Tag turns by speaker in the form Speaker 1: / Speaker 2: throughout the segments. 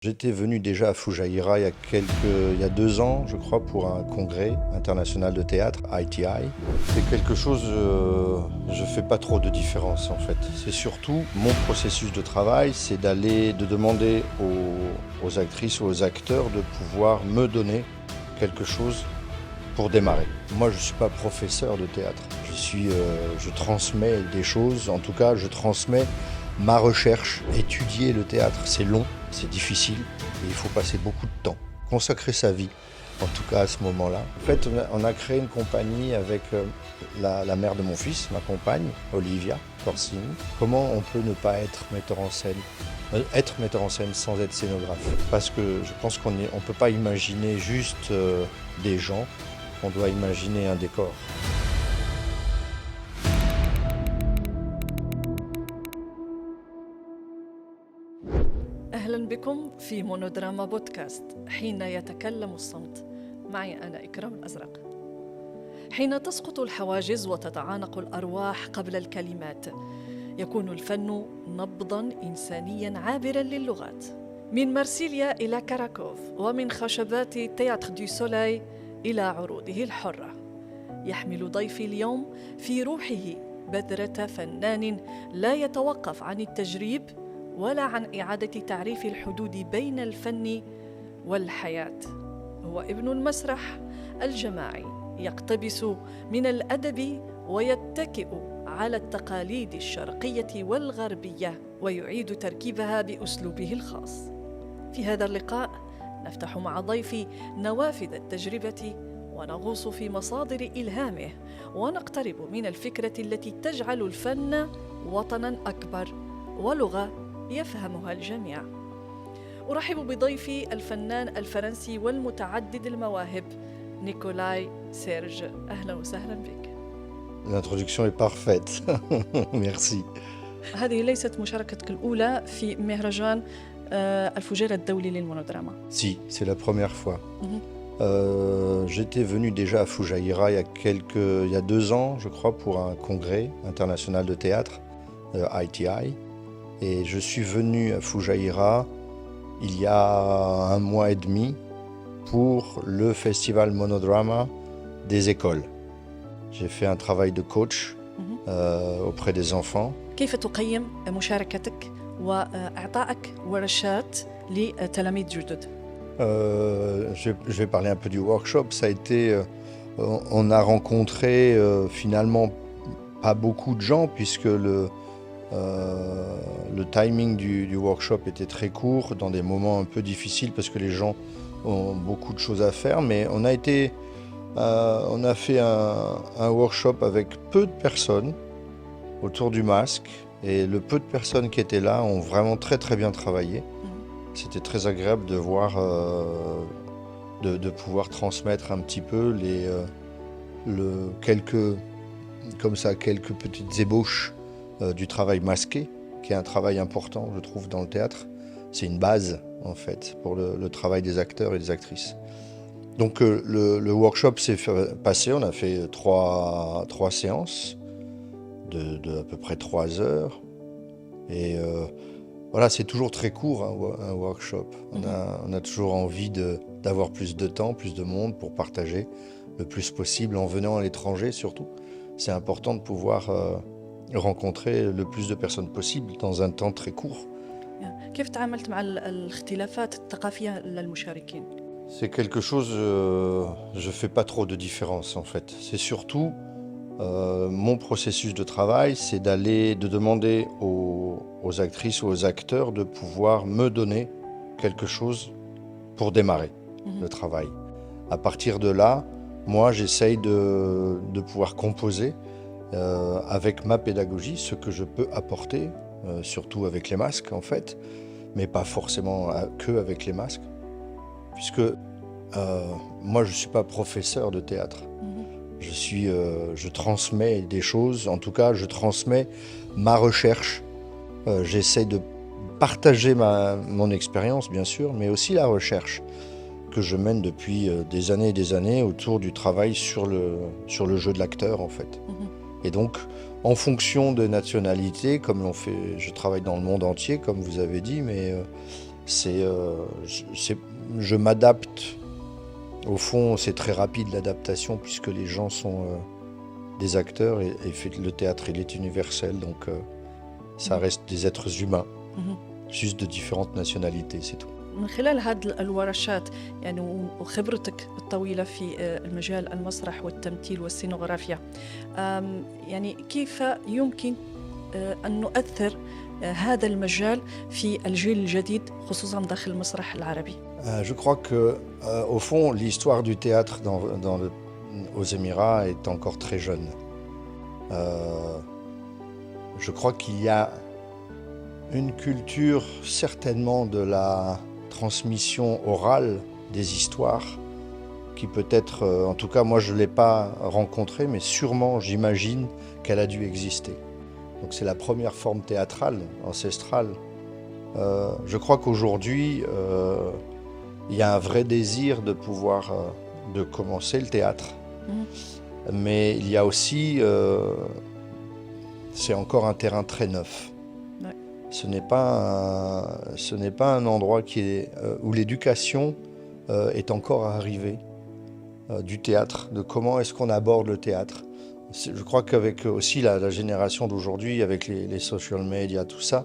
Speaker 1: J'étais venu déjà à Fujairah il y a 2 ans, je crois, pour un congrès international de théâtre, ITI. C'est quelque chose, je fais pas trop de différence en fait. C'est surtout mon processus de travail, c'est de demander aux actrices ou aux acteurs de pouvoir me donner quelque chose pour démarrer. Moi, je suis pas professeur de théâtre. Je transmets des choses, en tout cas, je transmets ma recherche. Étudier le théâtre, c'est long, c'est difficile, et il faut passer beaucoup de temps, consacrer sa vie, en tout cas à ce moment-là. En fait, on a créé une compagnie avec la mère de mon fils, ma compagne, Olivia Corsini. Comment on peut ne pas être metteur en scène sans être scénographe? Parce que je pense qu'on ne peut pas imaginer juste des gens, on doit imaginer un décor.
Speaker 2: أهلا بكم في مونودراما بودكاست حين يتكلم الصمت. معي أنا إكرام الأزرق. حين تسقط الحواجز وتتعانق الأرواح قبل الكلمات، يكون الفن نبضاً إنسانياً عابراً للغات. من مرسيليا إلى كاراكوف، ومن خشبات تياتر دو سولاي إلى عروضه الحرة. يحمل ضيفي اليوم في روحه بذرة فنان لا يتوقف عن التجريب ولا عن إعادة تعريف الحدود بين الفن والحياة. هو ابن المسرح الجماعي، يقتبس من الأدب ويتكئ على التقاليد الشرقية والغربية ويعيد تركيبها بأسلوبه الخاص. في هذا اللقاء نفتح مع ضيفي نوافذ التجربة ونغوص في مصادر إلهامه ونقترب من الفكرة التي تجعل الفن وطناً أكبر ولغة يفهمها الجميع. أرحب بضيفي الفنان الفرنسي والمتعدد المواهب نيكولاي سيرج. أهلا وسهلا بك.
Speaker 1: L'introduction est parfaite. Merci.
Speaker 2: هذه ليست مشاركتك الأولى في مهرجان الفجيرة الدولي للمونودراما.
Speaker 1: Si, c'est la première fois. J'étais venu déjà à Fujairah il y a 2 ans, je crois, pour un congrès international de théâtre, ITI. Et je suis venu à Fujairah il y a 1 mois et demi pour le festival Monodrama des écoles. J'ai fait un travail de coach auprès des enfants.
Speaker 2: كيف تقيم مشاركتك وإعطائك ورشات لتلاميذ جدد؟
Speaker 1: Je vais parler un peu du workshop. Ça a été, on a rencontré finalement pas beaucoup de gens puisque le timing du workshop était très court, dans des moments un peu difficiles parce que les gens ont beaucoup de choses à faire. Mais on a fait un workshop avec peu de personnes autour du masque. Et le peu de personnes qui étaient là ont vraiment très très bien travaillé. C'était très agréable de voir, de pouvoir transmettre un petit peu quelques petites ébauches du travail masqué, qui est un travail important, je trouve, dans le théâtre. C'est une base, en fait, pour le travail des acteurs et des actrices. Donc le workshop s'est passé, on a fait 3 séances de à peu près 3 heures. Et voilà, c'est toujours très court, un workshop. On a toujours envie d'avoir plus de temps, plus de monde pour partager le plus possible en venant à l'étranger surtout. C'est important de pouvoir rencontrer le plus de personnes possible dans un temps très court.
Speaker 2: كيف تعاملت مع الاختلافات الثقافية للمشاركين؟
Speaker 1: C'est quelque chose, je fais pas trop de différence en fait. C'est surtout mon processus de travail, c'est de demander aux actrices ou aux acteurs de pouvoir me donner quelque chose pour démarrer le travail. À partir de là, moi j'essaye de pouvoir composer avec ma pédagogie, ce que je peux apporter, surtout avec les masques en fait, mais pas forcément que avec les masques, puisque moi je ne suis pas professeur de théâtre. Je transmets des choses, en tout cas je transmets ma recherche. J'essaie de partager mon expérience bien sûr, mais aussi la recherche que je mène depuis des années et des années autour du travail sur le jeu de l'acteur en fait. Et donc en fonction des nationalités, comme je travaille dans le monde entier comme vous avez dit, mais Je m'adapte. Au fond, c'est très rapide l'adaptation puisque les gens sont des acteurs et le théâtre, il est universel. Donc, ça reste des êtres humains, juste de différentes nationalités, c'est tout.
Speaker 2: من خلال هذه الورشات يعني وخبرتك الطويلة في المجال المسرح والتمثيل والسينوغرافيا، يعني كيف يمكن أن نؤثر هذا المجال في الجيل الجديد خصوصا داخل المسرح العربي؟
Speaker 1: Je crois que, au fond, l'histoire du théâtre aux Émirats est encore très jeune. Je crois qu'il y a une culture certainement de la transmission orale des histoires qui peut-être, en tout cas moi je ne l'ai pas rencontrée, mais sûrement j'imagine qu'elle a dû exister. Donc c'est la première forme théâtrale, ancestrale. Je crois qu'aujourd'hui, il y a un vrai désir de pouvoir de commencer le théâtre. Mais il y a aussi, c'est encore un terrain très neuf.
Speaker 2: Ouais.
Speaker 1: Ce n'est pas un endroit où l'éducation est encore à arriver du théâtre, de comment est-ce qu'on aborde le théâtre. Je crois qu'avec aussi la génération d'aujourd'hui, avec les social media, tout ça,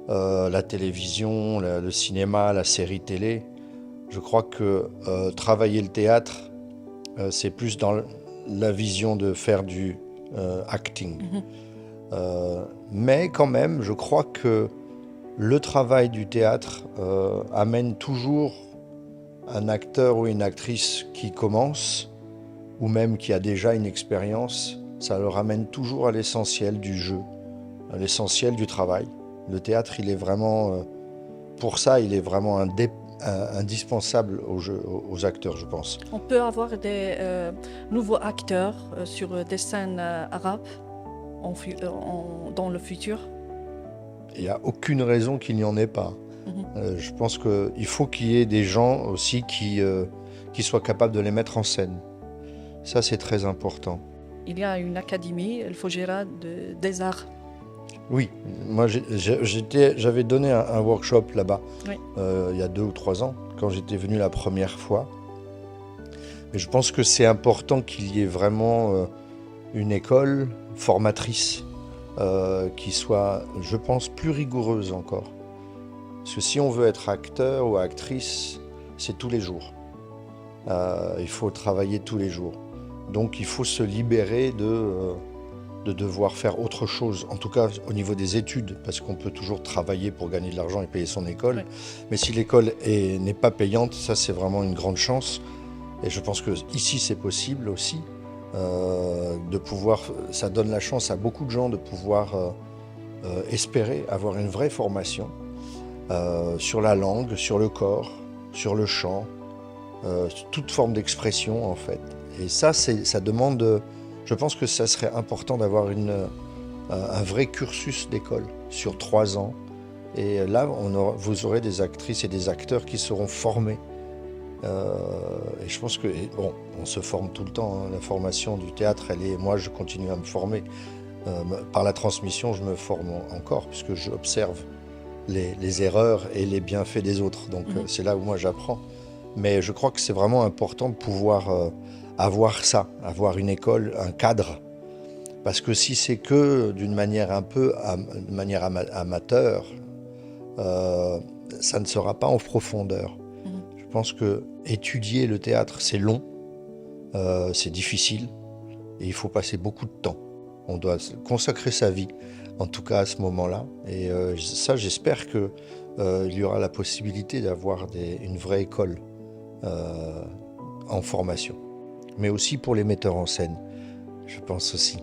Speaker 1: la télévision, le cinéma, la série télé, je crois que travailler le théâtre, c'est plus dans la vision de faire du acting. Mais quand même, je crois que le travail du théâtre amène toujours un acteur ou une actrice qui commence, ou même qui a déjà une expérience, ça le ramène toujours à l'essentiel du jeu, à l'essentiel du travail. Le théâtre, il est vraiment, pour ça, il est vraiment indispensable aux acteurs, je pense.
Speaker 2: On peut avoir des nouveaux acteurs sur des scènes arabes dans le futur?
Speaker 1: Il n'y a aucune raison qu'il n'y en ait pas. Je pense qu'il faut qu'il y ait des gens aussi qui soient capables de les mettre en scène. Ça, c'est très important.
Speaker 2: Il y a une académie, El Fojera, des arts.
Speaker 1: Oui, moi j'avais donné un workshop là-bas
Speaker 2: Oui.
Speaker 1: Il y a 2 ou 3 ans, quand j'étais venu la première fois. Et je pense que c'est important qu'il y ait vraiment une école formatrice qui soit, je pense, plus rigoureuse encore. Parce que si on veut être acteur ou actrice, c'est tous les jours. Il faut travailler tous les jours. Donc il faut se libérer de devoir faire autre chose, en tout cas au niveau des études, parce qu'on peut toujours travailler pour gagner de l'argent et payer son école.
Speaker 2: Oui.
Speaker 1: Mais si l'école n'est pas payante, ça c'est vraiment une grande chance. Et je pense que ici c'est possible aussi. De pouvoir, ça donne la chance à beaucoup de gens de pouvoir espérer avoir une vraie formation sur la langue, sur le corps, sur le chant, toute forme d'expression en fait. Et ça demande, je pense que ça serait important d'avoir un vrai cursus d'école sur 3 ans. Et là, vous aurez des actrices et des acteurs qui seront formés. Et je pense que, bon, on se forme tout le temps, hein. La formation du théâtre, moi je continue à me former. Par la transmission, je me forme encore, puisque j'observe les erreurs et les bienfaits des autres. Donc c'est là où moi j'apprends. Mais je crois que c'est vraiment important de pouvoir avoir ça, avoir une école, un cadre. Parce que si c'est que d'une manière amateur, ça ne sera pas en profondeur. Je pense que étudier le théâtre, c'est long, c'est difficile, et il faut passer beaucoup de temps. On doit consacrer sa vie, en tout cas à ce moment-là. Et ça, j'espère qu'il y aura la possibilité d'avoir une vraie école en formation. Mais aussi pour les metteurs en scène, je pense aussi.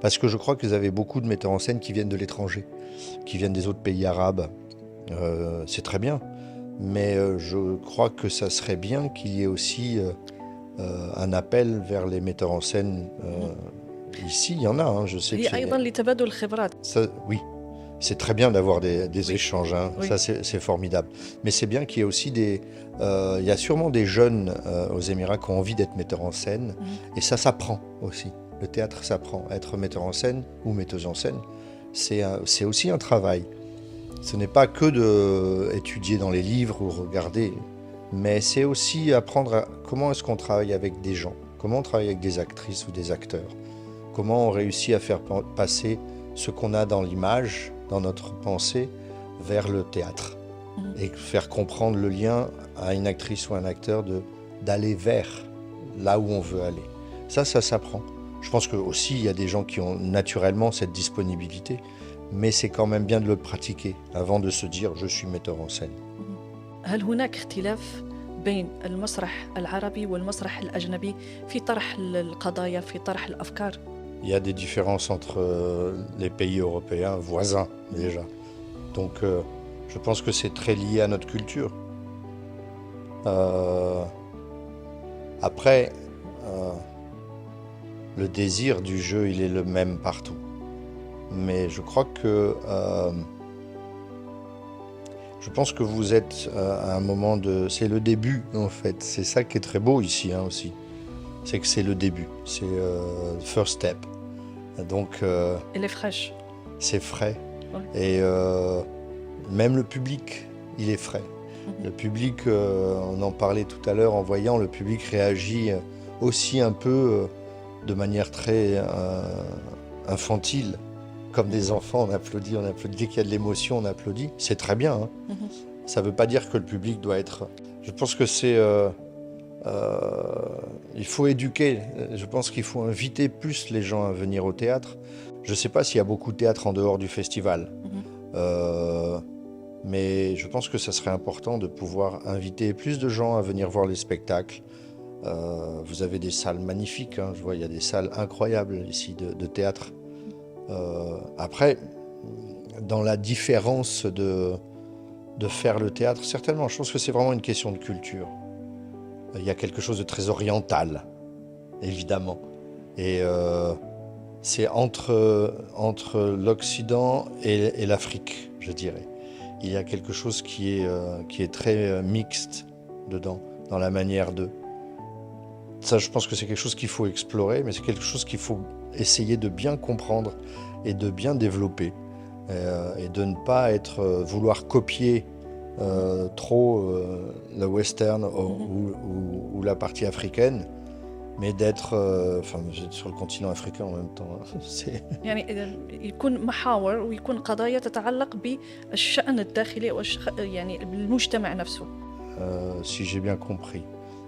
Speaker 1: Parce que je crois que vous avez beaucoup de metteurs en scène qui viennent de l'étranger, qui viennent des autres pays arabes. C'est très bien. Mais je crois que ça serait bien qu'il y ait aussi un appel vers les metteurs en scène. Ici, il y en a, hein, je sais que
Speaker 2: أيضا لتبادل الخبرات.
Speaker 1: oui, c'est très bien d'avoir des échanges, hein.
Speaker 2: Oui.
Speaker 1: Ça c'est formidable. Mais c'est bien qu'il y ait aussi il y a sûrement des jeunes aux Émirats qui ont envie d'être metteurs en scène, et ça s'apprend aussi. Le théâtre s'apprend. Être metteur en scène ou metteuse en scène, c'est aussi un travail. Ce n'est pas que d'étudier dans les livres ou regarder, mais c'est aussi apprendre comment est-ce qu'on travaille avec des gens, comment on travaille avec des actrices ou des acteurs, comment on réussit à faire passer ce qu'on a dans l'image, dans notre pensée, vers le théâtre. Et faire comprendre le lien à une actrice ou un acteur d'aller vers là où on veut aller. Ça s'apprend. Je pense que aussi il y a des gens qui ont naturellement cette disponibilité, mais c'est quand même bien de le pratiquer avant de se dire je suis metteur en scène.
Speaker 2: هل هناك اختلاف بين المسرح العربي والمسرح الأجنبي في طرح القضايا في طرح الأفكار؟
Speaker 1: Il y a des différences entre les pays européens voisins déjà. Donc je pense que c'est très lié à notre culture. Après, le désir du jeu, il est le même partout. Mais je crois que je pense que vous êtes à un moment de... C'est le début, en fait. C'est ça qui est très beau ici aussi. C'est que c'est le début. C'est first step. Donc...
Speaker 2: Elle est fraîche.
Speaker 1: C'est frais.
Speaker 2: Ouais.
Speaker 1: Et même le public, il est frais. Le public, on en parlait tout à l'heure en voyant, le public réagit aussi un peu de manière très infantile. Comme des enfants, on applaudit. Dès qu'il y a de l'émotion, on applaudit. C'est très bien. Hein. Ça ne veut pas dire que le public doit être... Je pense que c'est... il faut éduquer. Je pense qu'il faut inviter plus les gens à venir au théâtre. Je ne sais pas s'il y a beaucoup de théâtre en dehors du festival. Mais je pense que ça serait important de pouvoir inviter plus de gens à venir voir les spectacles. Vous avez des salles magnifiques. Hein. Je vois, il y a des salles incroyables ici de théâtre. Après, dans la différence de faire le théâtre, certainement, je pense que c'est vraiment une question de culture. Il y a quelque chose de très oriental, évidemment. Et c'est entre l'Occident et l'Afrique, je dirais. Il y a quelque chose qui est très mixte dedans, dans la manière de... Ça, je pense que c'est quelque chose qu'il faut explorer, mais c'est quelque chose qu'il faut essayer de bien comprendre et de bien développer. Et de ne pas vouloir copier trop le western ou la partie africaine, mais d'être sur le continent africain en même temps.
Speaker 2: يعني يكون محاور ويكون قضايا تتعلق بالشأن الداخلي يعني بالمجتمع نفسه.
Speaker 1: Si j'ai bien compris.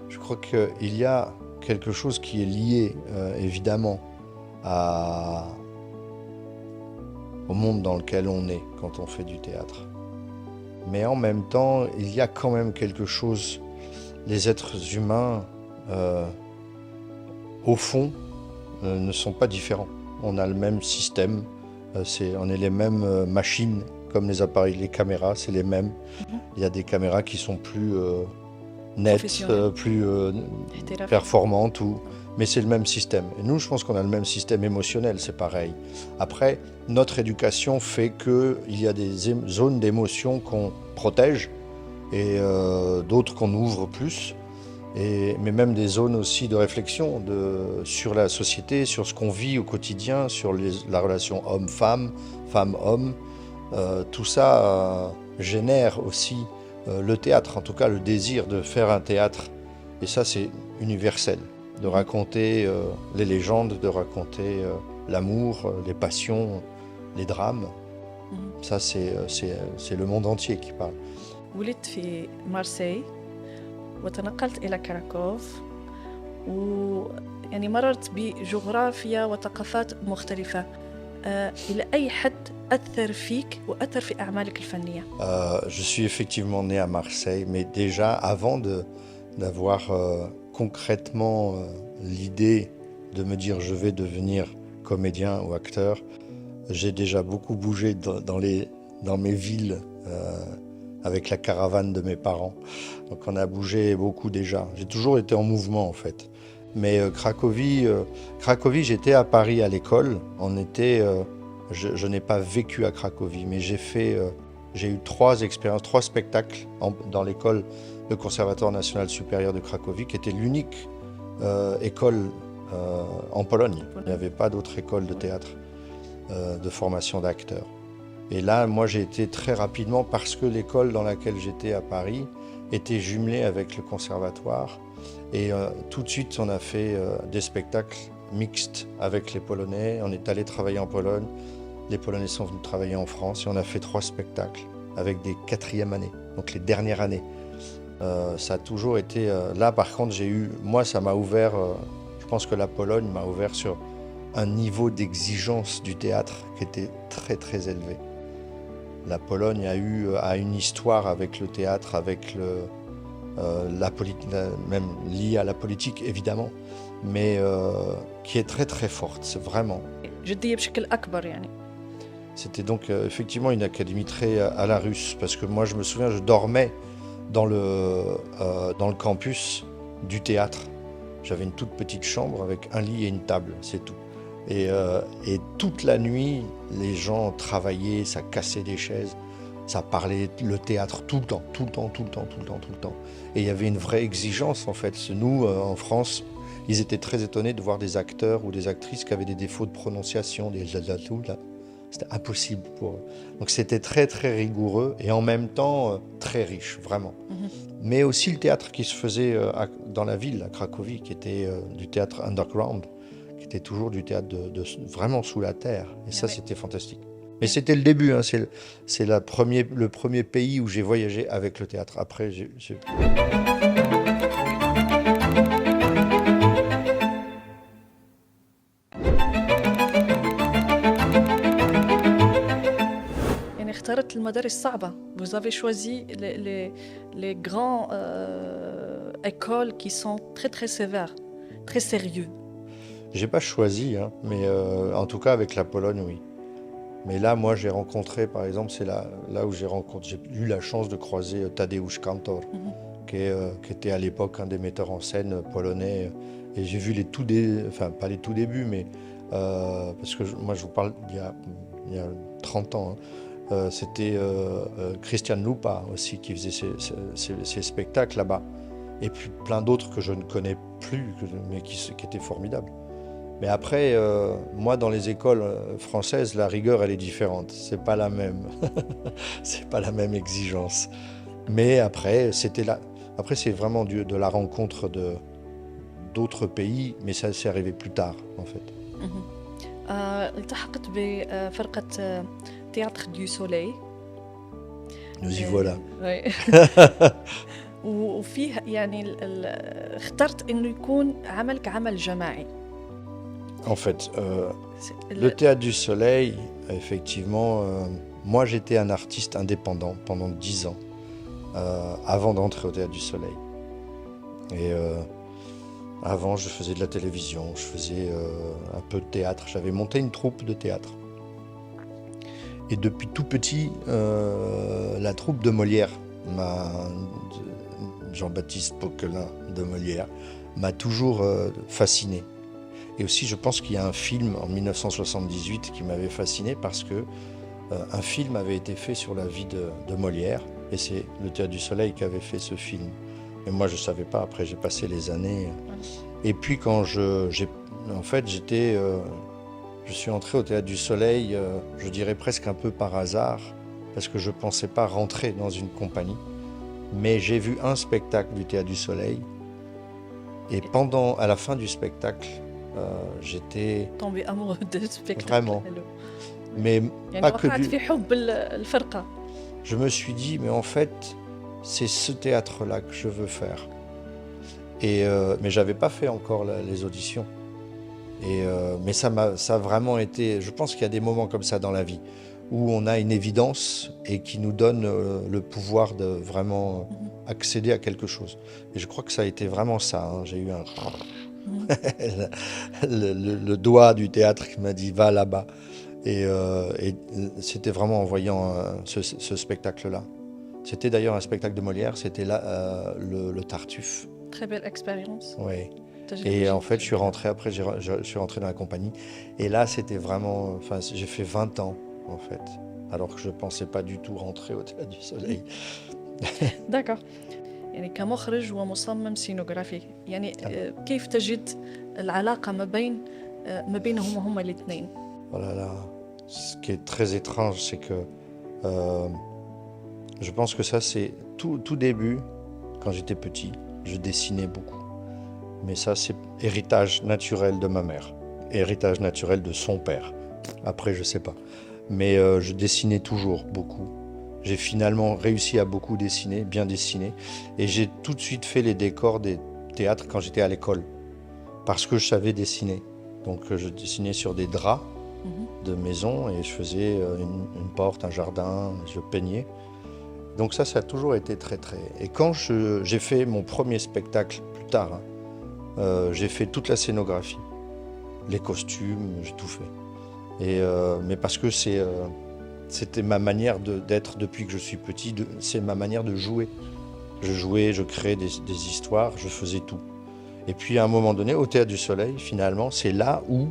Speaker 1: Je crois qu'il y a quelque chose qui est lié évidemment au monde dans lequel on est quand on fait du théâtre. Mais en même temps, il y a quand même quelque chose, les êtres humains, au fond, ne sont pas différents. On a le même système, on est les mêmes machines, comme les appareils, les caméras, c'est les mêmes. Il y a des caméras qui sont plus nettes, plus performantes, mais c'est le même système. Et nous, je pense qu'on a le même système émotionnel, c'est pareil. Après, notre éducation fait qu'il y a des zones d'émotion qu'on protège et d'autres qu'on ouvre plus, mais même des zones aussi de réflexion sur la société, sur ce qu'on vit au quotidien, sur la relation homme-femme, femme-homme. Tout ça génère aussi le théâtre, en tout cas le désir de faire un théâtre. Et ça, c'est universel, de raconter les légendes, de raconter l'amour, les passions, les drames. Ça, c'est le monde entier qui parle.
Speaker 2: ولدت في مارسي وتنقلت إلى كراكوف ويعني مررت بجغرافيا وثقافات مختلفة. إلى أي حد أثر فيك وأثر في أعمالك الفنية؟
Speaker 1: Je suis effectivement né à Marseille, mais déjà avant d'avoir concrètement l'idée de me dire je vais devenir comédien ou acteur, j'ai déjà beaucoup bougé dans mes villes avec la caravane de mes parents. Donc on a bougé beaucoup déjà. J'ai toujours été en mouvement en fait. Mais Cracovie, j'étais à Paris à l'école. Je n'ai pas vécu à Cracovie, mais j'ai eu 3 spectacles dans l'école, le Conservatoire national supérieur de Cracovie, qui était l'unique école en Pologne. Il n'y avait pas d'autre école de théâtre, de formation d'acteurs. Et là, moi, j'ai été très rapidement, parce que l'école dans laquelle j'étais à Paris était jumelée avec le conservatoire. Et tout de suite, on a fait des spectacles mixtes avec les Polonais. On est allé travailler en Pologne. Les Polonais sont venus travailler en France. Et on a fait 3 spectacles avec des 4e années, donc les dernières années. Ça a toujours été... là, par contre, moi, ça m'a ouvert... je pense que la Pologne m'a ouvert sur un niveau d'exigence du théâtre qui était très, très élevé. La Pologne a une histoire avec le théâtre, avec même liée à la politique, évidemment, mais qui est très, très forte, c'est vraiment.
Speaker 2: جدية بشكل أكبر يعني.
Speaker 1: C'était donc effectivement une académie très à la russe, parce que moi, je me souviens, je dormais dans le campus du théâtre. J'avais une toute petite chambre avec un lit et une table, c'est tout. Et toute la nuit, les gens travaillaient, ça cassait des chaises, ça parlait le théâtre tout le temps, tout le temps, tout le temps, tout le temps, tout le temps. Et il y avait une vraie exigence en fait. Nous, en France, ils étaient très étonnés de voir des acteurs ou des actrices qui avaient des défauts de prononciation, des zazazou, là. C'était impossible pour eux. Donc c'était très très rigoureux et en même temps très riche, vraiment. Mais aussi le théâtre qui se faisait dans la ville, à Cracovie, qui était du théâtre underground, qui était toujours du théâtre vraiment sous la terre. Et ça, c'était fantastique. Mais c'était le début, hein, c'est le premier pays où j'ai voyagé avec le théâtre. Après,
Speaker 2: يعني اخترت المدارس صعبة. Vous avez choisi les grands écoles qui sont très très sévères, très sérieux.
Speaker 1: J'ai pas choisi, hein, mais en tout cas avec la Pologne, oui. Mais là, moi, j'ai rencontré, par exemple, c'est là où j'ai eu la chance de croiser Tadeusz Kantor, qui était à l'époque un des metteurs en scène polonais. Et j'ai vu enfin pas les tout débuts, mais parce que moi, je vous parle il y a 30 ans. Hein. C'était Christian Lupa aussi qui faisait ces spectacles là-bas. Et puis plein d'autres que je ne connais plus, mais qui étaient formidables. Mais après, moi, dans les écoles françaises, la rigueur, elle est différente. C'est pas la même. C'est pas la même exigence. Mais après, après, c'est vraiment de la rencontre d'autres pays, mais ça s'est arrivé plus tard, en fait.
Speaker 2: التحقت بفرقة تياتر دو سولي.
Speaker 1: Nous y voilà.
Speaker 2: وفيه يعني اخترت انه يكون عمل كعمل جماعي.
Speaker 1: En fait, le Théâtre du Soleil, effectivement, moi j'étais un artiste indépendant pendant 10 ans, avant d'entrer au Théâtre du Soleil. Et avant, je faisais de la télévision, je faisais un peu de théâtre. J'avais monté une troupe de théâtre. Et depuis tout petit, la troupe de Molière, Jean-Baptiste Poquelin de Molière, m'a toujours fasciné. Et aussi, je pense qu'il y a un film en 1978 qui m'avait fasciné parce que un film avait été fait sur la vie de Molière. Et c'est le Théâtre du Soleil qui avait fait ce film. Et moi, je ne savais pas. Après, j'ai passé les années. Et puis, quand je suis entré au Théâtre du Soleil, je dirais presque un peu par hasard, parce que je ne pensais pas rentrer dans une compagnie. Mais j'ai vu un spectacle du Théâtre du Soleil. Et à la fin du spectacle, j'étais
Speaker 2: tombé amoureux de spectacle.
Speaker 1: Vraiment. Mais pas que
Speaker 2: في حب الفرقة.
Speaker 1: Je me suis dit, mais en fait, c'est ce théâtre-là que je veux faire. Mais j'avais pas fait encore les auditions. Mais ça a vraiment été... Je pense qu'il y a des moments comme ça dans la vie, où on a une évidence et qui nous donne le pouvoir de vraiment accéder à quelque chose. Et je crois que ça a été vraiment ça. Hein. J'ai eu le doigt du théâtre qui m'a dit « va là-bas ». Et c'était vraiment en voyant ce spectacle-là. C'était d'ailleurs un spectacle de Molière, c'était là le Tartuffe.
Speaker 2: Très belle expérience.
Speaker 1: Oui. Et en fait, je suis rentré après, je suis rentré dans la compagnie. Et là, c'était vraiment... Enfin, j'ai fait 20 ans, en fait. Alors que je ne pensais pas du tout rentrer au Théâtre du Soleil.
Speaker 2: D'accord. يعني كمخرج ومصمم سينوغرافي يعني كيف تجد العلاقة ما بينهم الاثنين؟
Speaker 1: Oh là là, ce qui est très étrange, c'est que je pense que ça, c'est tout début, quand j'étais petit, je dessinais beaucoup. Mais ça, c'est héritage naturel de ma mère, héritage naturel de son père. Après, je sais pas. Mais je dessinais toujours beaucoup. J'ai finalement réussi à beaucoup dessiner, bien dessiner. Et j'ai tout de suite fait les décors des théâtres quand j'étais à l'école. Parce que je savais dessiner. Donc je dessinais sur des draps de maison et je faisais une porte, un jardin, je peignais. Donc ça a toujours été très. Et quand j'ai fait mon premier spectacle plus tard, j'ai fait toute la scénographie, les costumes, j'ai tout fait. Mais parce que c'était ma manière d'être depuis que je suis petit, c'est ma manière de jouer. Je jouais, je créais des histoires, je faisais tout. Et puis à un moment donné, au Théâtre du Soleil, finalement, c'est là où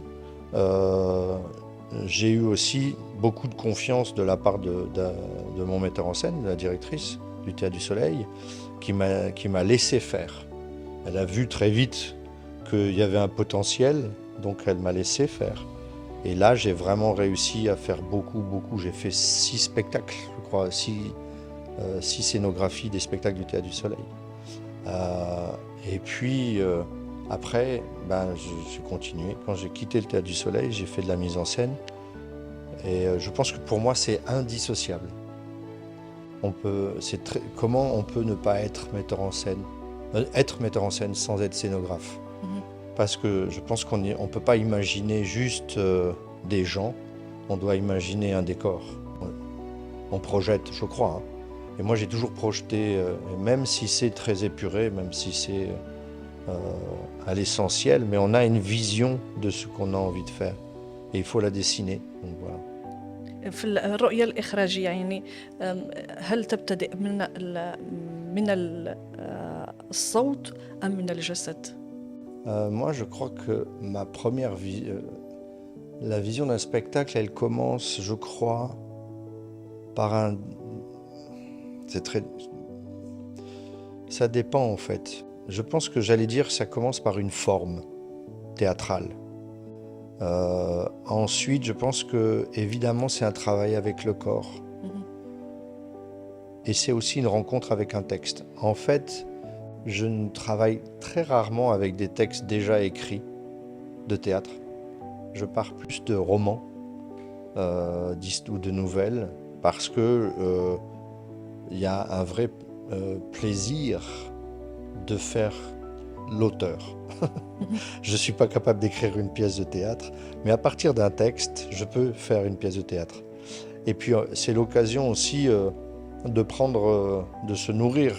Speaker 1: j'ai eu aussi beaucoup de confiance de la part de mon metteur en scène, de la directrice du Théâtre du Soleil, qui m'a laissé faire. Elle a vu très vite qu'il y avait un potentiel, donc elle m'a laissé faire. Et là, j'ai vraiment réussi à faire beaucoup. J'ai fait 6 spectacles, je crois, 6 scénographies des spectacles du Théâtre du Soleil. Et puis, après, j'ai continué. Quand j'ai quitté le Théâtre du Soleil, j'ai fait de la mise en scène. Et je pense que pour moi, c'est indissociable. Comment on peut ne pas être metteur en scène sans être scénographe. Parce que je pense qu'on ne peut pas imaginer juste des gens, on doit imaginer un décor. On projette, je crois. Et moi, j'ai toujours projeté, même si c'est très épuré, même si c'est à l'essentiel, mais on a une vision de ce qu'on a envie de faire. Et il faut la dessiner. Donc, voilà.
Speaker 2: في الرؤية الإخراجية يعني هل تبتدئ من الصوت أم من الجسد؟
Speaker 1: Moi, je crois que ma première la vision d'un spectacle, elle commence, je crois, par ça dépend en fait. Je pense que j'allais dire ça commence par une forme théâtrale. Ensuite, je pense que évidemment, c'est un travail avec le corps. Et c'est aussi une rencontre avec un texte. En fait, je ne travaille très rarement avec des textes déjà écrits de théâtre. Je pars plus de romans ou de nouvelles parce que y a un vrai plaisir de faire l'auteur. Je ne suis pas capable d'écrire une pièce de théâtre, mais à partir d'un texte, je peux faire une pièce de théâtre. Et puis c'est l'occasion aussi de se nourrir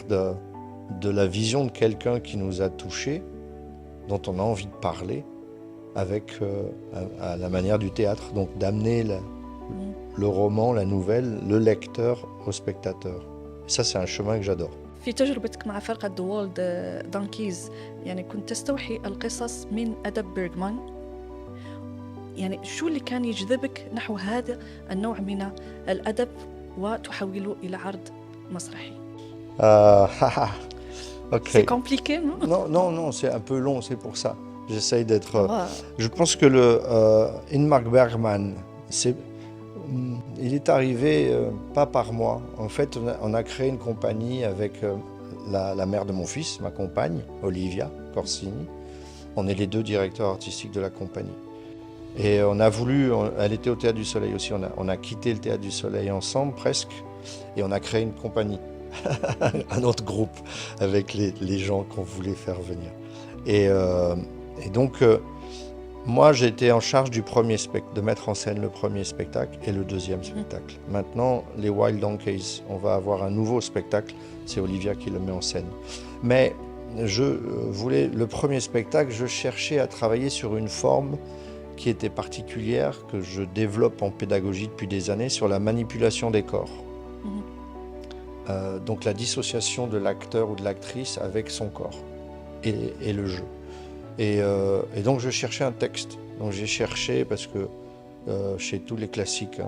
Speaker 1: de la vision de quelqu'un qui nous a touchés, dont on a envie de parler, avec à la manière du théâtre, donc d'amener le roman, la nouvelle, le lecteur au spectateur. Ça, c'est un chemin que j'adore.
Speaker 2: في تجربتك مع فرقة The World Donkeys يعني كنت تستوحي القصص من أدب بيرغمان، يعني شو اللي كان يجذبك نحو هذا النوع من الأدب وتحوله إلى عرض مسرحي؟
Speaker 1: Ok.
Speaker 2: C'est compliqué, non?
Speaker 1: Non, c'est un peu long, c'est pour ça. J'essaye d'être... Je pense que Ingmar Bergman, il est arrivé pas par moi. En fait, on a créé une compagnie avec la mère de mon fils, ma compagne, Olivia Corsini. On est les 2 directeurs artistiques de la compagnie. Et on a voulu... Elle était au Théâtre du Soleil aussi. On a quitté le Théâtre du Soleil ensemble, presque. Et on a créé une compagnie. Un autre groupe avec les gens qu'on voulait faire venir. Et donc, moi, j'ai été en charge de mettre en scène le premier spectacle et le deuxième spectacle. Maintenant, les Wild Donkeys, on va avoir un nouveau spectacle. C'est Olivia qui le met en scène. Mais le premier spectacle, je cherchais à travailler sur une forme qui était particulière, que je développe en pédagogie depuis des années, sur la manipulation des corps. Donc la dissociation de l'acteur ou de l'actrice avec son corps et le jeu. Et donc je cherchais un texte. Donc j'ai cherché parce que chez tous les classiques,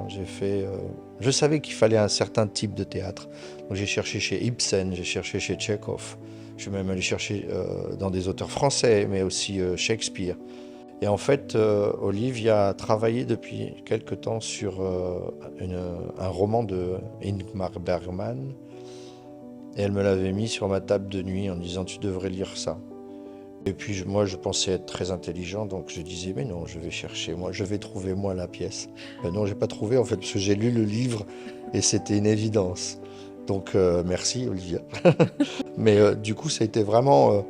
Speaker 1: je savais qu'il fallait un certain type de théâtre. Donc j'ai cherché chez Ibsen, j'ai cherché chez Tchekhov. Je suis même allé chercher dans des auteurs français, mais aussi Shakespeare. Et en fait, Olive a travaillé depuis quelque temps sur un roman de Ingmar Bergman. Et elle me l'avait mis sur ma table de nuit en disant « Tu devrais lire ça ». Et puis moi, je pensais être très intelligent, donc je disais « Mais non, je vais chercher, moi, je vais trouver moi la pièce ». Ben non, j'ai pas trouvé en fait, parce que j'ai lu le livre et c'était une évidence. Donc merci Olivia. Mais du coup, ça a été vraiment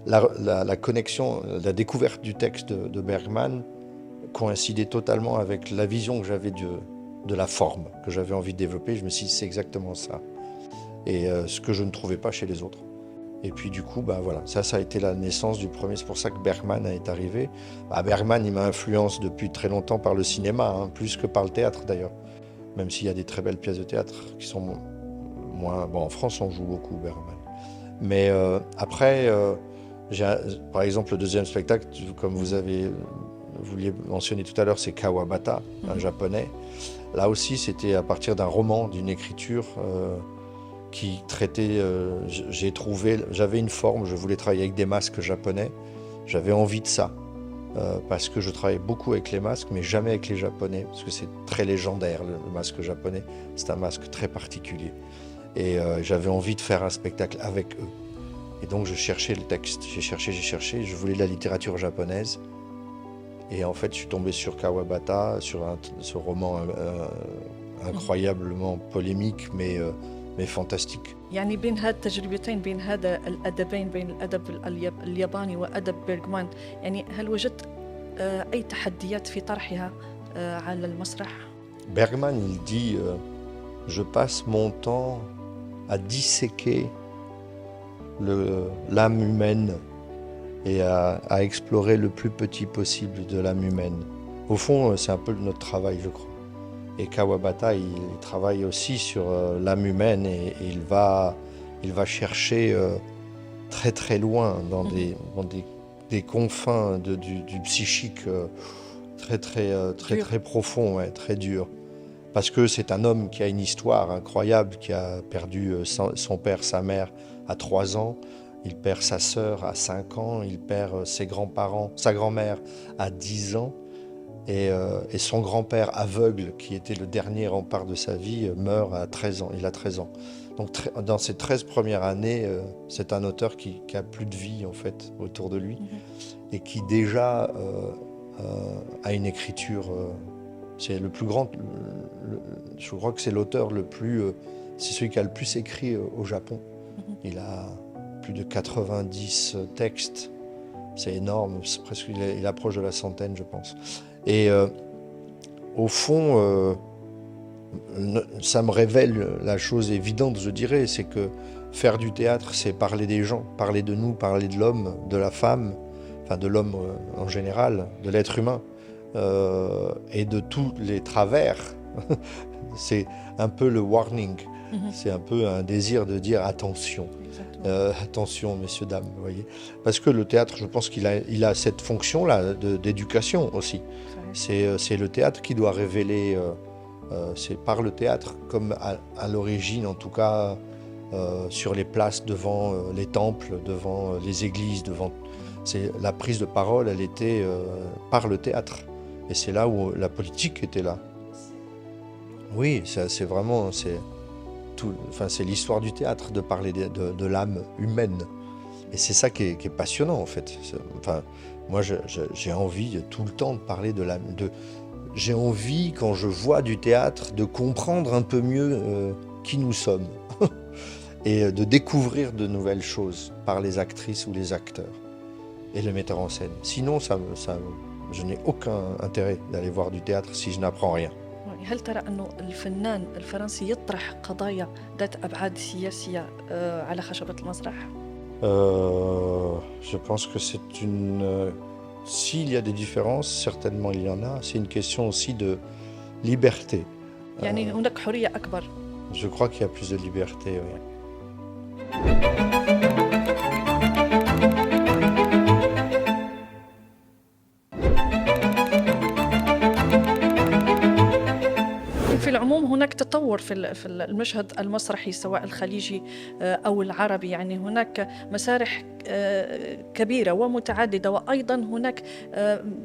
Speaker 1: la connexion, la découverte du texte de Bergman coïncidait totalement avec la vision que j'avais de la forme que j'avais envie de développer. Je me suis dit c'est exactement ça. Et ce que je ne trouvais pas chez les autres. Et puis du coup, bah voilà, ça a été la naissance du premier. C'est pour ça que Bergman est arrivé. Bergman, il m'a influencé depuis très longtemps par le cinéma, hein, plus que par le théâtre d'ailleurs. Même s'il y a des très belles pièces de théâtre qui sont moins... Bon, en France, on joue beaucoup Bergman. Mais après, par exemple, le deuxième spectacle, comme vous vouliez mentionner tout à l'heure, c'est Kawabata, un japonais. Là aussi, c'était à partir d'un roman, d'une écriture qui traitait... j'avais une forme, je voulais travailler avec des masques japonais. J'avais envie de ça, parce que je travaille beaucoup avec les masques, mais jamais avec les japonais, parce que c'est très légendaire, le masque japonais. C'est un masque très particulier. Et j'avais envie de faire un spectacle avec eux. Et donc je cherchais le texte, j'ai cherché, je voulais de la littérature japonaise. Et en fait, je suis tombé sur Kawabata, sur ce roman incroyablement polémique, mais fantastique.
Speaker 2: يعني بين هاد التجربتين بين هذا الأدبين بين الأدب الياباني وأدب بيرغمان يعني هل وجدت أي تحديات في طرحها على المسرح؟
Speaker 1: Bergman, il dit je passe mon temps à disséquer l'âme humaine et à explorer le plus petit possible de l'âme humaine. Au fond, c'est un peu notre travail, je crois. Et Kawabata, il travaille aussi sur l'âme humaine et il va chercher très très loin dans des confins du psychique très profond, ouais, très dur. Parce que c'est un homme qui a une histoire incroyable, qui a perdu son père, sa mère à 3 ans, il perd sa sœur à 5 ans, il perd ses grands-parents, sa grand-mère à 10 ans, et son grand-père aveugle, qui était le dernier rempart de sa vie, meurt à 13 ans, il a 13 ans. Donc dans ces 13 premières années, c'est un auteur qui a plus de vie en fait autour de lui, et qui déjà a une écriture... c'est le plus grand, je crois que c'est l'auteur le plus, c'est celui qui a le plus écrit au Japon. Il a plus de 90 textes, c'est énorme, c'est presque, il approche de la centaine, je pense. Et au fond, ça me révèle la chose évidente, je dirais, c'est que faire du théâtre, c'est parler des gens, parler de nous, parler de l'homme, de la femme, enfin de l'homme en général, de l'être humain. Et de tous les travers. C'est un peu le warning, c'est un peu un désir de dire attention, attention messieurs, dames, vous voyez. Parce que le théâtre, je pense qu'il a cette fonction-là d'éducation aussi. C'est le théâtre qui doit révéler, c'est par le théâtre, comme à l'origine en tout cas, sur les places devant les temples, devant les églises, la prise de parole, elle était par le théâtre. Et c'est là où la politique était là. Oui, c'est vraiment, c'est l'histoire du théâtre, de parler de l'âme humaine. Et c'est ça qui est passionnant en fait. Moi j'ai envie tout le temps de parler de l'âme. J'ai envie, quand je vois du théâtre, de comprendre un peu mieux qui nous sommes. Et de découvrir de nouvelles choses par les actrices ou les acteurs et les metteurs en scène. Sinon, je n'ai aucun intérêt d'aller voir du théâtre si je n'apprends rien.
Speaker 2: هل ترى أنه الفنان الفرنسي يطرح قضايا ذات أبعاد سياسية على خشبة المسرح؟
Speaker 1: Je pense que c'est une... S'il y a des différences, certainement il y en a. C'est une question aussi de liberté.
Speaker 2: يعني هناك حرية أكبر.
Speaker 1: Je crois qu'il y a plus de liberté, oui.
Speaker 2: في العموم هناك تطور تطور في المشهد المسرحي سواء الخليجي أو العربي. يعني هناك مسارح كبيرة ومتعددة، وأيضا هناك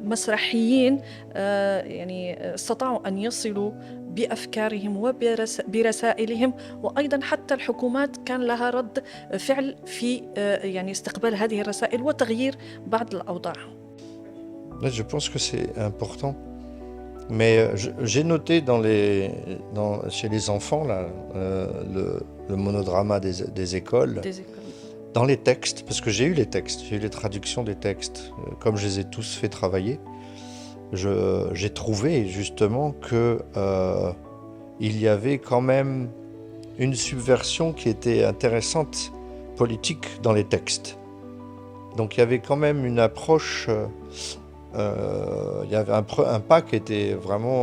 Speaker 2: مسرحيين يعني استطاعوا أن يصلوا بأفكارهم وبرسائلهم، وأيضا حتى الحكومات كان لها رد فعل في يعني استقبال هذه الرسائل وتغيير بعض الأوضاع.
Speaker 1: Je pense que c'est important. Mais j'ai noté chez les enfants là, le monodrama des écoles, dans les textes, parce que j'ai eu les textes, j'ai eu les traductions des textes, comme je les ai tous fait travailler, j'ai trouvé justement que il y avait quand même une subversion qui était intéressante, politique, dans les textes. Donc il y avait quand même une approche... il y avait un pas qui était vraiment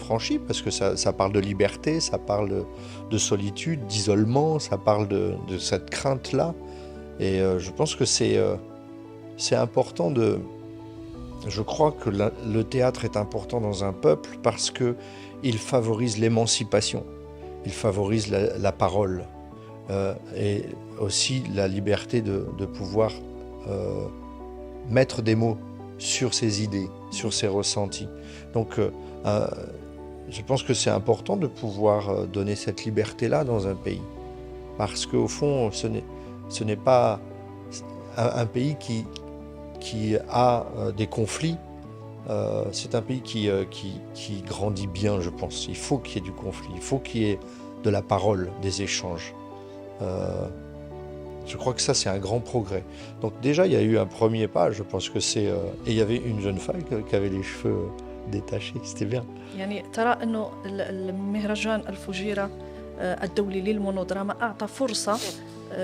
Speaker 1: franchi, parce que ça parle de liberté, ça parle de solitude, d'isolement, ça parle de cette crainte-là. Et je pense que c'est important de... Je crois que le théâtre est important dans un peuple parce qu'il favorise l'émancipation, il favorise la parole et aussi la liberté de pouvoir mettre des mots sur ses idées, sur ses ressentis. Donc je pense que c'est important de pouvoir donner cette liberté-là dans un pays. Parce qu'au fond, ce n'est pas un pays qui a des conflits. C'est un pays qui grandit bien, je pense. Il faut qu'il y ait du conflit, il faut qu'il y ait de la parole, des échanges. Je crois que ça, c'est un grand progrès. Donc déjà, il y a eu un premier pas, je pense que c'est... et il y avait une jeune femme qui avait les cheveux détachés, c'était bien.
Speaker 2: يعني ترى أنه المهرجان الفجيرة الدولي للمونودراما أعطى فرصة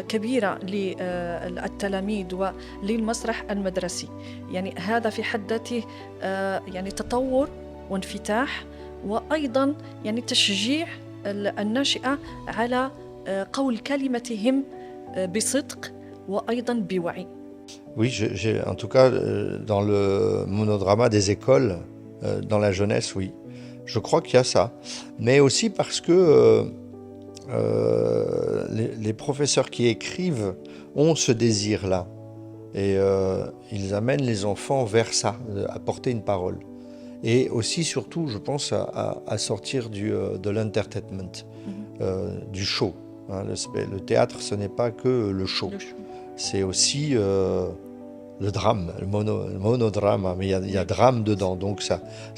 Speaker 2: كبيرة للتلاميذ وللمسرح المدرسي. يعني هذا في حد ذاته يعني تطور وانفتاح، وأيضا يعني تشجيع الناشئة على قول كلمتهم بصدق وأيضا بوعي.
Speaker 1: Oui, en tout cas, dans le monodrama des écoles, dans la jeunesse, oui. Je crois qu'il y a ça. Mais aussi parce que les professeurs qui écrivent ont ce désir-là. Et ils amènent les enfants vers ça, à porter une parole. Et aussi, surtout, je pense à sortir de l'entertainment, du show. Hein, le théâtre, ce n'est pas que le show. C'est aussi le drame, le monodrame, mais il y a drame dedans. Donc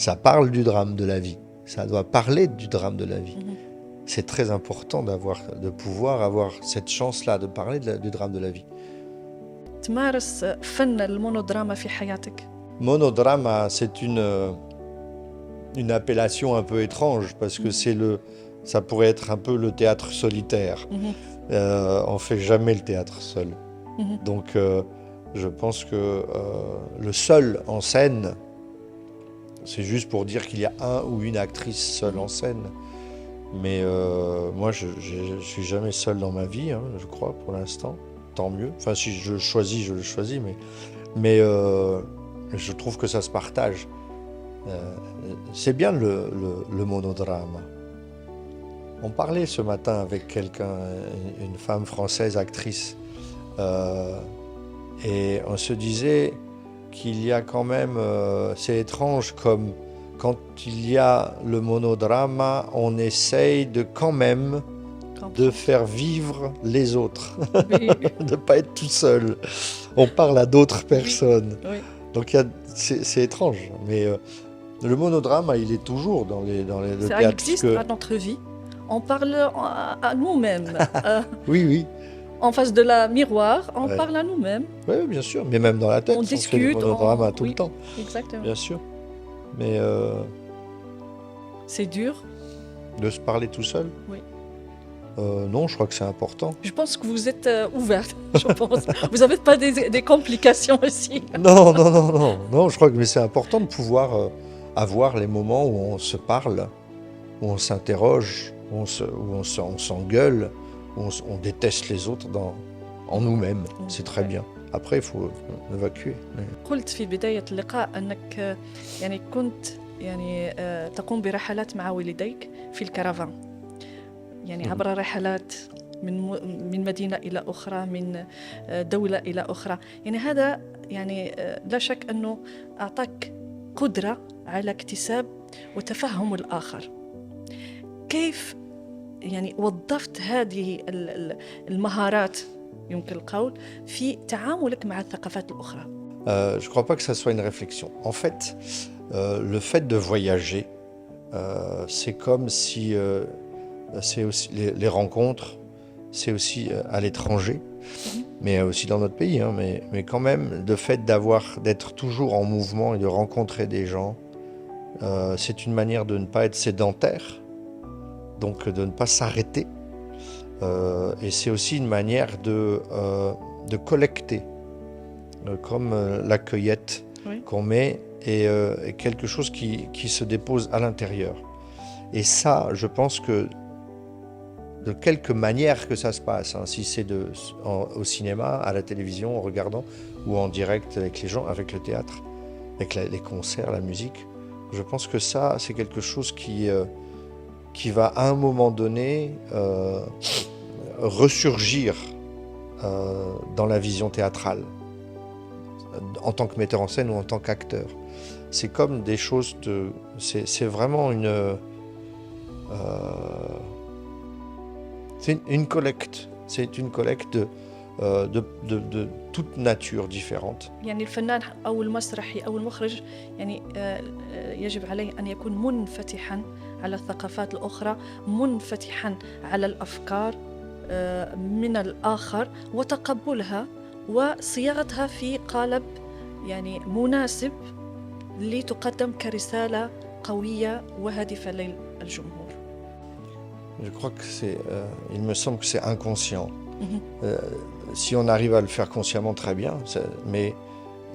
Speaker 1: ça parle du drame de la vie. Ça doit parler du drame de la vie. C'est très important de pouvoir avoir cette chance-là, de parler du drame de la vie.
Speaker 2: تمارس فن المونودراما في حياتك؟
Speaker 1: Monodrama, c'est une appellation un peu étrange parce que ça pourrait être un peu le théâtre solitaire. On ne fait jamais le théâtre seul. Donc je pense que le seul en scène, c'est juste pour dire qu'il y a un ou une actrice seule en scène. Mais moi, je ne suis jamais seul dans ma vie, hein, je crois, pour l'instant. Tant mieux. Enfin, si je le choisis, je le choisis. Mais je trouve que ça se partage. C'est bien le monodrame. On parlait ce matin avec quelqu'un, une femme française, actrice. Et on se disait qu'il y a quand même... c'est étrange comme quand il y a le monodrama, on essaye de quand même de faire vivre les autres,
Speaker 2: Oui.
Speaker 1: de ne pas être tout seul. On parle à d'autres personnes.
Speaker 2: Oui.
Speaker 1: Donc c'est étrange, mais le monodrame, il est toujours dans le
Speaker 2: Ça
Speaker 1: théâtre.
Speaker 2: existe dans notre vie. On parle à nous-mêmes.
Speaker 1: Oui, oui.
Speaker 2: En face de la miroir, on
Speaker 1: Ouais.
Speaker 2: parle à nous-mêmes.
Speaker 1: Oui, bien sûr, mais même dans la tête,
Speaker 2: On
Speaker 1: fait
Speaker 2: discute,
Speaker 1: le monodrama tout
Speaker 2: oui.
Speaker 1: le temps,
Speaker 2: Exactement.
Speaker 1: bien sûr. Mais
Speaker 2: C'est dur.
Speaker 1: de se parler tout seul,
Speaker 2: Oui.
Speaker 1: non, je crois que c'est important.
Speaker 2: Je pense que vous êtes ouverte, je pense. Vous n'avez pas des complications aussi.
Speaker 1: Non, je crois que mais c'est important de pouvoir avoir les moments où on se parle, où on s'interroge, où on s'engueule, où on déteste les autres en nous-mêmes. C'est très bien. Après, il faut évacuer.
Speaker 2: قلت في بداية اللقاء أنك يعني كنت يعني تقوم برحلات مع والديك في الكرفان، يعني عبر رحلات من مدينة إلى أخرى، من دولة إلى أخرى. يعني هذا يعني لا شك أنه أعطاك قدرة على اكتساب وتفهم الآخر. كيف يعني وظفت هذه المهارات يمكن القول في تعاملك مع الثقافات الأخرى؟
Speaker 1: Je ne crois pas que ça soit une réflexion. En fait, le fait de voyager, c'est comme si c'est aussi les rencontres, c'est aussi à l'étranger, mais aussi dans notre pays, hein, mais quand même, le fait d'être toujours en mouvement et de rencontrer des gens, c'est une manière de ne pas être sédentaire, donc de ne pas s'arrêter, et c'est aussi une manière de collecter, comme la cueillette qu'on met et quelque chose qui se dépose à l'intérieur. Et ça, je pense que de quelque manière que ça se passe, hein, si c'est au cinéma, à la télévision, en regardant, ou en direct avec les gens, avec le théâtre, avec les concerts, la musique, je pense que ça, c'est quelque chose qui va à un moment donné ressurgir dans la vision théâtrale, en tant que metteur en scène ou en tant qu'acteur. C'est comme des choses c'est vraiment c'est une collecte. C'est une collecte de toute nature différente.
Speaker 2: يعني الفنان أو المسرحي أو المخرج يعني يجب عليه أن يكون منفتحاً على الثقافات الأخرى، منفتحاً على الأفكار من الآخر وتقبلها وصياغتها في قالب يعني مناسب لتقدم كرسالة قوية وهادفة للجمهور.
Speaker 1: Je crois que il me semble que c'est inconscient. Si on arrive à le faire consciemment, très bien, mais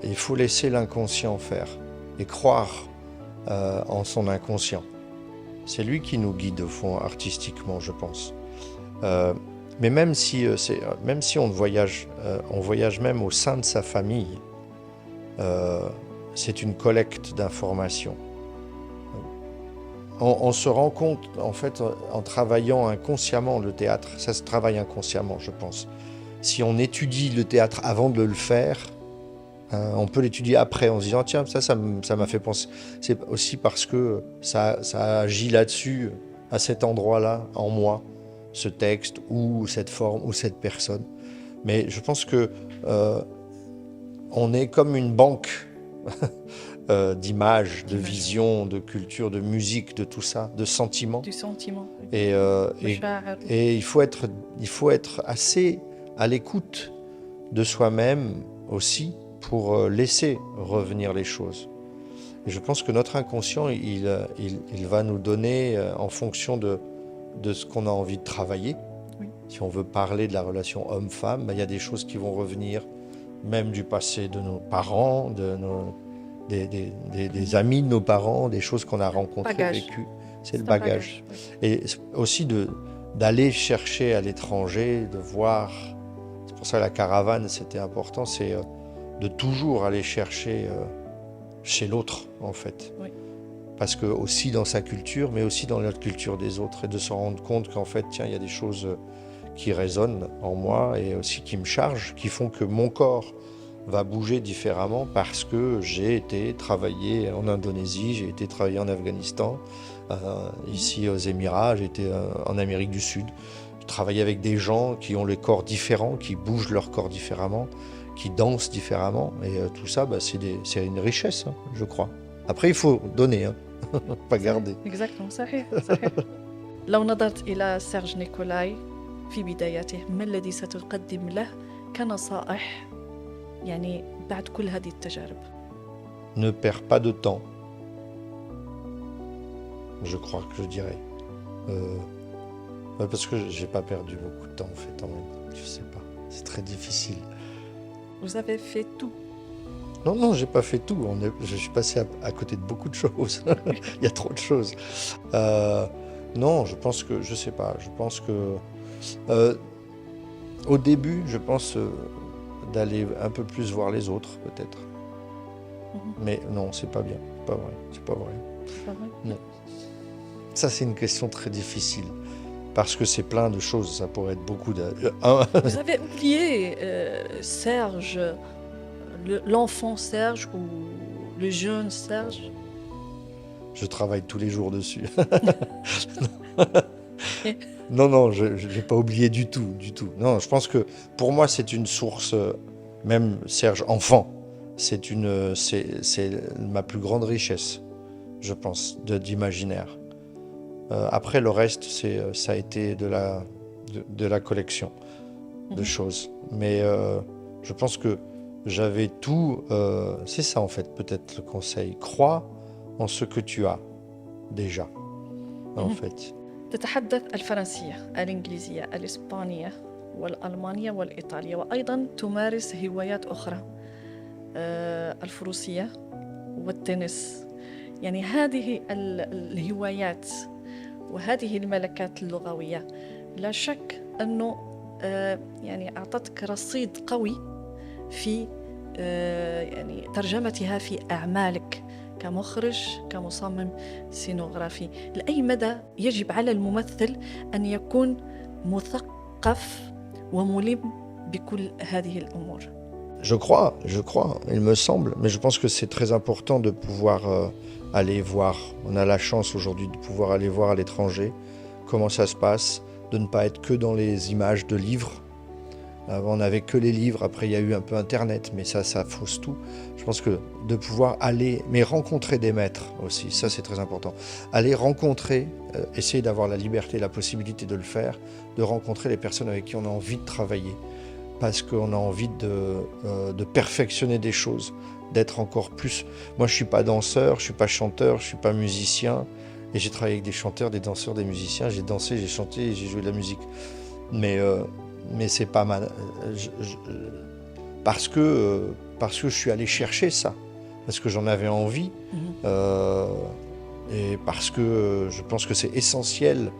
Speaker 1: il faut laisser l'inconscient faire et croire en son inconscient. C'est lui qui nous guide au fond artistiquement, je pense. Mais même si on voyage même au sein de sa famille, c'est une collecte d'informations. On se rend compte, en fait, en travaillant inconsciemment le théâtre, ça se travaille inconsciemment, je pense. Si on étudie le théâtre avant de le faire, on peut l'étudier après en se disant tiens, ça m'a fait penser. C'est aussi parce que ça agit là-dessus, à cet endroit-là, en moi, ce texte ou cette forme ou cette personne. Mais je pense que on est comme une banque d'images, de visions, de culture, de musique, de tout ça, de sentiments.
Speaker 2: Du sentiment.
Speaker 1: Et il faut être assez à l'écoute de soi-même aussi pour laisser revenir les choses. Et je pense que notre inconscient, il va nous donner en fonction de ce qu'on a envie de travailler.
Speaker 2: Oui.
Speaker 1: Si on veut parler de la relation homme-femme, il y a des choses qui vont revenir même du passé de nos parents, des amis de nos parents, des choses qu'on a rencontrées, vécues. C'est le bagage. Oui. Et aussi d'aller chercher à l'étranger, de voir. C'est pour ça que la caravane, c'était important, c'est de toujours aller chercher chez l'autre, en fait.
Speaker 2: Oui.
Speaker 1: Parce que aussi dans sa culture, mais aussi dans la culture des autres, et de se rendre compte qu'en fait, tiens, il y a des choses qui résonnent en moi et aussi qui me chargent, qui font que mon corps va bouger différemment parce que j'ai été travailler en Indonésie, j'ai été travailler en Afghanistan, ici aux Émirats, j'ai été en Amérique du Sud. Je travaille avec des gens qui ont les corps différents, qui bougent leur corps différemment, qui dansent différemment. Et tout ça, c'est une richesse, hein, je crois. Après, il faut donner, hein, pas garder.
Speaker 2: Exactement, صحيح. لو نظرت إلى سيرج نيكولاي في بداياته، ما الذي ستقدم له كنصائح يعني بعد كل هذه التجارب؟
Speaker 1: Ne perds pas de temps. Je crois que je dirais. Parce que j'ai pas perdu beaucoup de temps en fait, je sais pas. C'est très difficile.
Speaker 2: Vous avez fait tout.
Speaker 1: Non, j'ai pas fait tout. Je suis passé à côté de beaucoup de choses. Il y a trop de choses. Non, je pense que, je sais pas. Je pense que au début, je pense d'aller un peu plus voir les autres, peut-être. Mais non, c'est pas bien. C'est pas vrai.
Speaker 2: C'est pas vrai.
Speaker 1: Non. Ça, c'est une question très difficile. parce que c'est plein de choses, ça pourrait être beaucoup de...
Speaker 2: Vous avez oublié Serge, l'enfant Serge ou le jeune Serge?
Speaker 1: Je travaille tous les jours dessus. Non, je n'ai pas oublié du tout. Non, je pense que pour moi, c'est une source, même Serge enfant, c'est ma plus grande richesse, je pense, d'imaginaire. Après, le reste, ça a été de la collection de choses. Mais je pense que j'avais tout... c'est ça, en fait, peut-être le conseil. Crois en ce que tu as déjà, en fait.
Speaker 2: تتحدث الفرنسية، الإنجليزية، الإسبانية والألمانية والإيطالية، وأيضا تمارس هوايات أخرى، الفروسية والتنس. يعني هذه الهوايات وهذه الملكات اللغوية لا شك أنه يعني أعطتك رصيد قوي في يعني ترجمتها في أعمالك كمخرج، كمصمم سينوغرافي. لأي مدى يجب على الممثل أن يكون مثقف وملم بكل هذه الأمور؟
Speaker 1: Je crois, il me semble, mais je pense que c'est très important de pouvoir aller voir. On a la chance aujourd'hui de pouvoir aller voir à l'étranger comment ça se passe, de ne pas être que dans les images de livres. Avant, on n'avait que les livres, après il y a eu un peu Internet, mais ça fausse tout. Je pense que de pouvoir aller, mais rencontrer des maîtres aussi, ça c'est très important. Aller rencontrer, essayer d'avoir la liberté, la possibilité de le faire, de rencontrer les personnes avec qui on a envie de travailler, parce qu'on a envie de perfectionner des choses, d'être encore plus... Moi je ne suis pas danseur, je ne suis pas chanteur, je ne suis pas musicien, et j'ai travaillé avec des chanteurs, des danseurs, des musiciens, j'ai dansé, j'ai chanté, et j'ai joué de la musique. Mais c'est pas mal, parce que je suis allé chercher ça, parce que j'en avais envie, et parce que je pense que c'est essentiel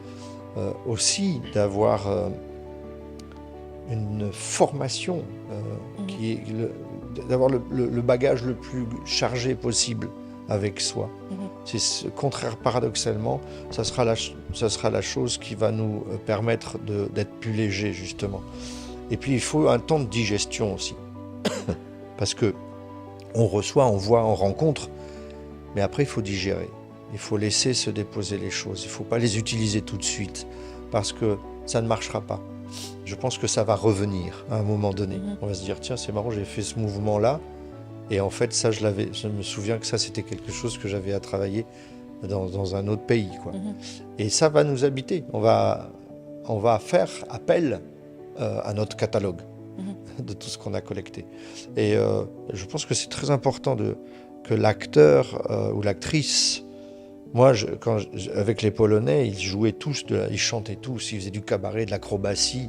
Speaker 1: aussi d'avoir une formation, d'avoir le bagage le plus chargé possible avec soi. C'est contraire, paradoxalement, ça sera la chose qui va nous permettre d'être plus léger, justement. Et puis il faut un temps de digestion aussi, parce que on reçoit, on voit, on rencontre, mais après il faut digérer, il faut laisser se déposer les choses, il ne faut pas les utiliser tout de suite, parce que ça ne marchera pas. Je pense que ça va revenir à un moment donné. On va se dire, tiens, c'est marrant, j'ai fait ce mouvement-là, et en fait, ça, je me souviens que ça, c'était quelque chose que j'avais à travailler dans un autre pays, quoi. Et ça va nous habiter. On va faire appel à notre catalogue de tout ce qu'on a collecté. Et je pense que c'est très important que l'acteur ou l'actrice... Moi, avec les Polonais, ils jouaient tous, ils chantaient tous, ils faisaient du cabaret, de l'acrobatie.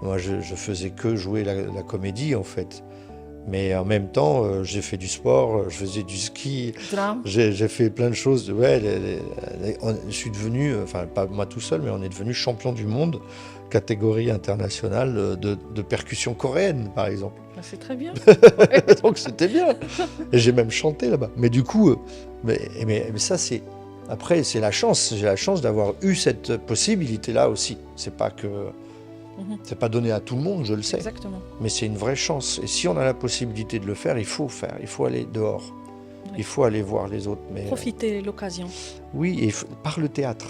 Speaker 1: Moi, je faisais que jouer la comédie, en fait. Mais en même temps, j'ai fait du sport, je faisais du ski, j'ai fait plein de choses. Ouais, je suis devenu, enfin pas moi tout seul, mais on est devenu champion du monde, catégorie internationale de percussion coréenne, par exemple.
Speaker 2: C'est très bien.
Speaker 1: Donc c'était bien. Et j'ai même chanté là-bas. Mais du coup, mais ça c'est... Après, c'est la chance. J'ai la chance d'avoir eu cette possibilité-là aussi. C'est pas donné à tout le monde, je le sais.
Speaker 2: Exactement.
Speaker 1: Mais c'est une vraie chance. Et si on a la possibilité de le faire, il faut faire. Il faut aller dehors. Oui. Il faut aller voir les autres. Mais
Speaker 2: profiter de l'occasion.
Speaker 1: Oui, et par le théâtre.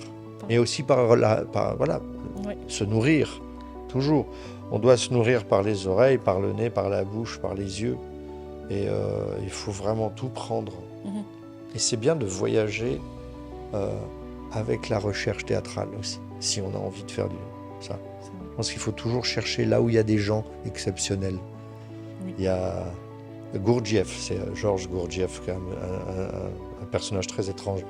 Speaker 1: Mais aussi par oui. Se nourrir. Toujours. On doit se nourrir par les oreilles, par le nez, par la bouche, par les yeux. Et il faut vraiment tout prendre. Et c'est bien de voyager avec la recherche théâtrale aussi, si on a envie de faire ça. Je pense qu'il faut toujours chercher là où il y a des gens exceptionnels. Oui. Il y a Gurdjieff, c'est Georges Gurdjieff, un personnage très étrange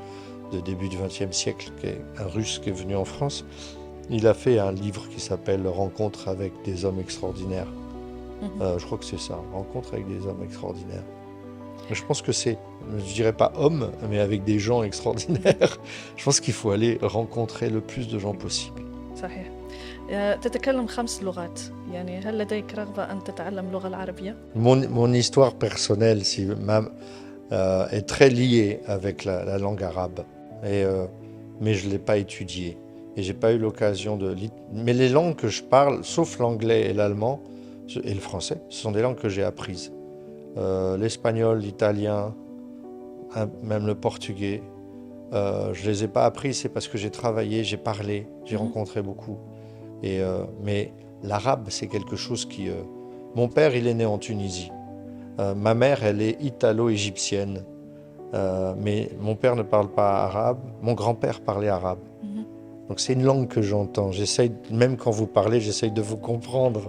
Speaker 1: de début du XXe siècle, qui est un Russe qui est venu en France. Il a fait un livre qui s'appelle « Rencontre avec des hommes extraordinaires ». Je crois que c'est ça, « Rencontre avec des hommes extraordinaires ». Je pense que c'est, je dirais pas homme, mais avec des gens extraordinaires. Je pense qu'il faut aller rencontrer le plus de gens possible.
Speaker 2: صحيح. تتكلم 5 لغات، يعني هل لديك رغبة أن تتعلم اللغة العربية؟
Speaker 1: Mon histoire personnelle est très liée avec la langue arabe, mais je ne l'ai pas étudiée. et j'ai pas eu l'occasion de... Mais les langues que je parle, sauf l'anglais et l'allemand, et le français, ce sont des langues que j'ai apprises. L'espagnol, l'italien, même le portugais. Je les ai pas appris, c'est parce que j'ai travaillé, j'ai parlé, j'ai rencontré beaucoup. Mais l'arabe, c'est quelque chose qui... Mon père, il est né en Tunisie. Ma mère, elle est italo-égyptienne. Mais mon père ne parle pas arabe. Mon grand-père parlait arabe. Donc c'est une langue que j'entends. J'essaye, même quand vous parlez, j'essaye de vous comprendre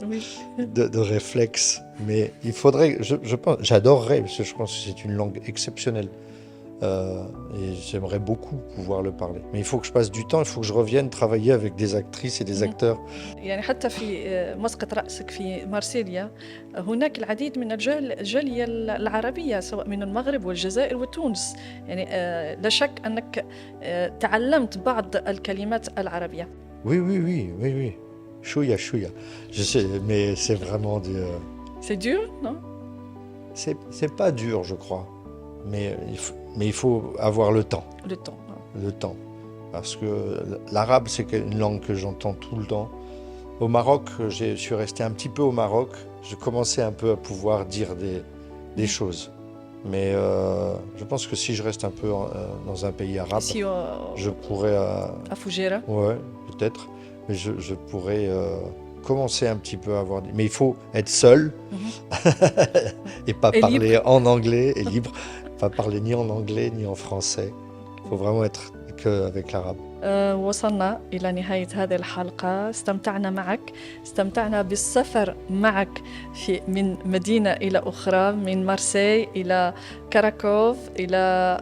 Speaker 1: de réflexe. Mais il faudrait, je pense, j'adorerais, parce que je pense que c'est une langue exceptionnelle. Et j'aimerais beaucoup pouvoir le parler. Mais il faut que je passe du temps, il faut que je revienne travailler avec des actrices et des acteurs.
Speaker 2: يعني حتى في مسقط رأسك في مارسيليا هناك العديد من الجالية العربية سواء من المغرب والجزائر وتونس يعني لا شك أنك تعلمت بعض الكلمات العربية.
Speaker 1: Oui. Chouïa. Je sais, mais c'est vraiment du...
Speaker 2: C'est dur, non?
Speaker 1: C'est pas dur, je crois. Mais il faut avoir le temps.
Speaker 2: Le temps.
Speaker 1: Le temps. Parce que l'arabe, c'est une langue que j'entends tout le temps. Au Maroc, je suis resté un petit peu au Maroc. Je commençais un peu à pouvoir dire des choses. Mais je pense que si je reste un peu dans un pays arabe, je pourrais...
Speaker 2: à Fougera.
Speaker 1: Ouais, peut-être. Mais je pourrais commencer un petit peu à avoir... Mais il faut être seul et pas parler libre. En anglais et libre. Pas parler ni en anglais ni en français. Il faut vraiment être qu'avec l'arabe.
Speaker 2: وصلنا إلى نهاية هذه الحلقة. استمتعنا معك، استمتعنا بالسفر معك من مدينة إلى أخرى، من مارسي إلى كراكوف، إلى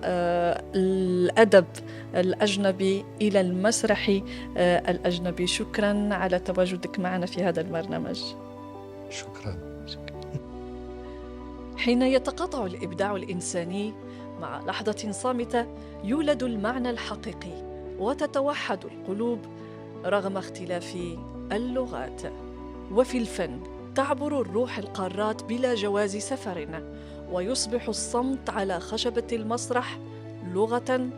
Speaker 2: الأدب الأجنبي، إلى المسرح الأجنبي. شكراً على تواجدك معنا في هذا البرنامج.
Speaker 1: شكراً.
Speaker 2: حين يتقاطع الإبداع الإنساني مع لحظة صامتة يولد المعنى الحقيقي وتتوحد القلوب رغم اختلاف اللغات. وفي الفن تعبر الروح القارات بلا جواز سفر، ويصبح الصمت على خشبة المسرح لغة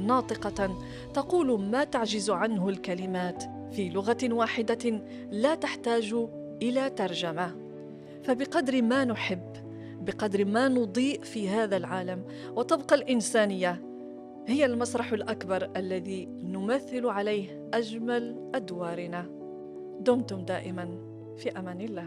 Speaker 2: ناطقة تقول ما تعجز عنه الكلمات في لغة واحدة لا تحتاج إلى ترجمة. فبقدر ما نحب، بقدر ما نضيء في هذا العالم، وتبقى الإنسانية هي المسرح الأكبر الذي نمثل عليه أجمل أدوارنا. دمتم دائما في أمان الله.